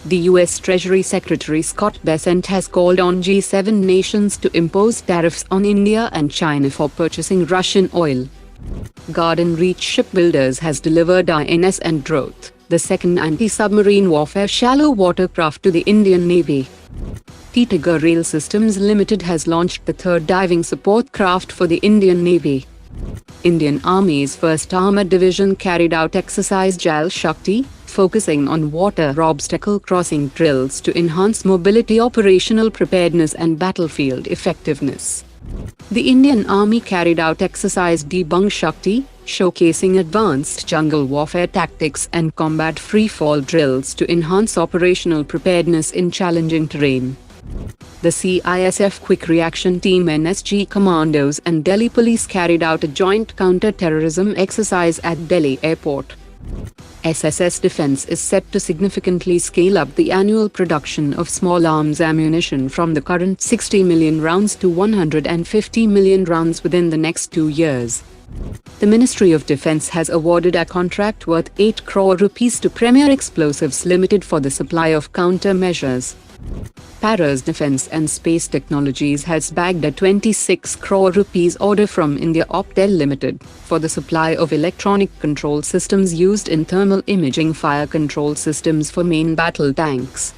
The U.S. Treasury Secretary Scott Bessent has called on G7 nations to impose tariffs on India and China for purchasing Russian oil. Garden Reach Shipbuilders has delivered INS Androth, the second anti-submarine warfare shallow water craft to the Indian Navy. Titagarh Rail Systems Limited has launched the third diving support craft for the Indian Navy. Indian Army's 1st Armoured Division carried out exercise Jal Shakti, focusing on water obstacle crossing drills to enhance mobility, operational preparedness and battlefield effectiveness. The Indian Army carried out exercise Dibang Shakti, showcasing advanced jungle warfare tactics and combat free-fall drills to enhance operational preparedness in challenging terrain. The CISF Quick Reaction Team NSG Commandos and Delhi Police carried out a joint counter-terrorism exercise at Delhi Airport. SSS Defence is set to significantly scale up the annual production of small arms ammunition from the current 60 million rounds to 150 million rounds within the next 2 years. The Ministry of Defence has awarded a contract worth 8 crore rupees to Premier Explosives Limited for the supply of countermeasures. Paras Defence and Space Technologies has bagged a 26 crore rupees order from India Optel Limited for the supply of electronic control systems used in thermal imaging fire control systems for main battle tanks.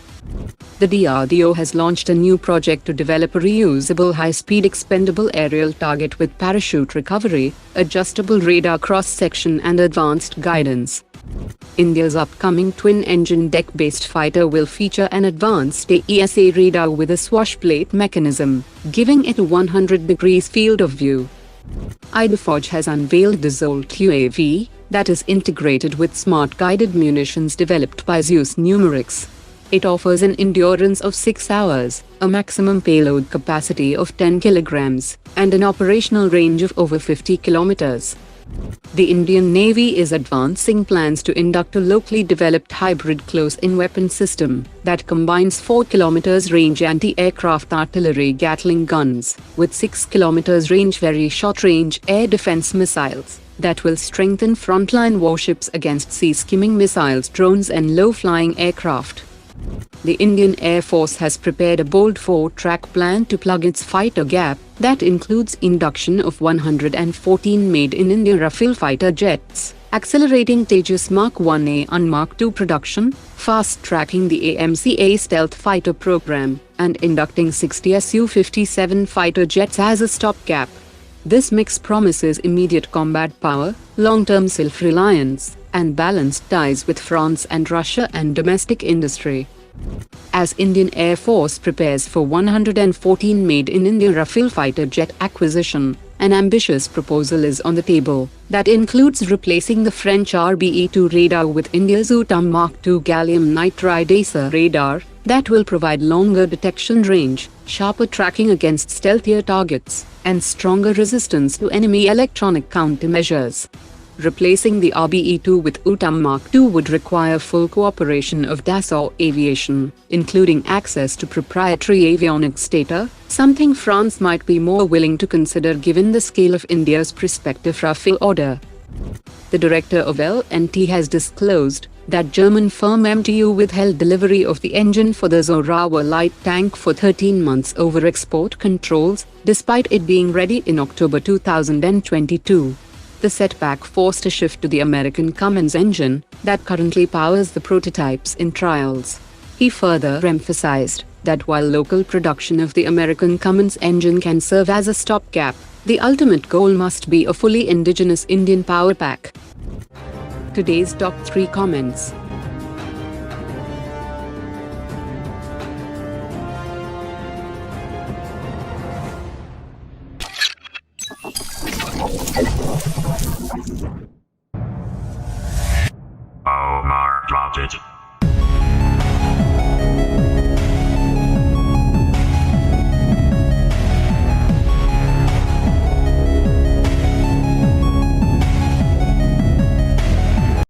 The DRDO has launched a new project to develop a reusable high-speed expendable aerial target with parachute recovery, adjustable radar cross-section and advanced guidance. India's upcoming twin-engine deck-based fighter will feature an advanced AESA radar with a Swash Plate mechanism, giving it a 100 degrees field of view. IAF has unveiled the Zolt UAV, that is integrated with smart guided munitions developed by Zeus Numerics. It offers an endurance of 6 hours, a maximum payload capacity of 10 kilograms, and an operational range of over 50 kilometers. The Indian Navy is advancing plans to induct a locally developed hybrid close-in weapon system that combines 4 km range anti-aircraft artillery Gatling guns with 6 km range very short-range air defense missiles that will strengthen frontline warships against sea-skimming missiles, drones and low-flying aircraft. The Indian Air Force has prepared a bold 4-track plan to plug its fighter gap that includes induction of 114 made-in-India Rafale fighter jets, accelerating Tejas Mark 1A and Mark 2 production, fast-tracking the AMCA stealth fighter program, and inducting 60 Su-57 fighter jets as a stopgap. This mix promises immediate combat power, long-term self-reliance, and balanced ties with France and Russia and domestic industry. As Indian Air Force prepares for 114 made-in-India Rafale fighter jet acquisition, an ambitious proposal is on the table that includes replacing the French RBE-2 radar with India's Uttam Mark II gallium nitride AESA radar that will provide longer detection range, sharper tracking against stealthier targets, and stronger resistance to enemy electronic countermeasures. Replacing the RBE-2 with Uttam Mark II would require full cooperation of Dassault Aviation, including access to proprietary avionics data, something France might be more willing to consider given the scale of India's prospective Rafale order. The director of L&T has disclosed that German firm MTU withheld delivery of the engine for the Zorawa light tank for 13 months over export controls, despite it being ready in October 2022. The setback forced a shift to the American Cummins engine that currently powers the prototypes in trials. He further emphasized that while local production of the American Cummins engine can serve as a stopgap, the ultimate goal must be a fully indigenous Indian power pack. Today's top 3 comments.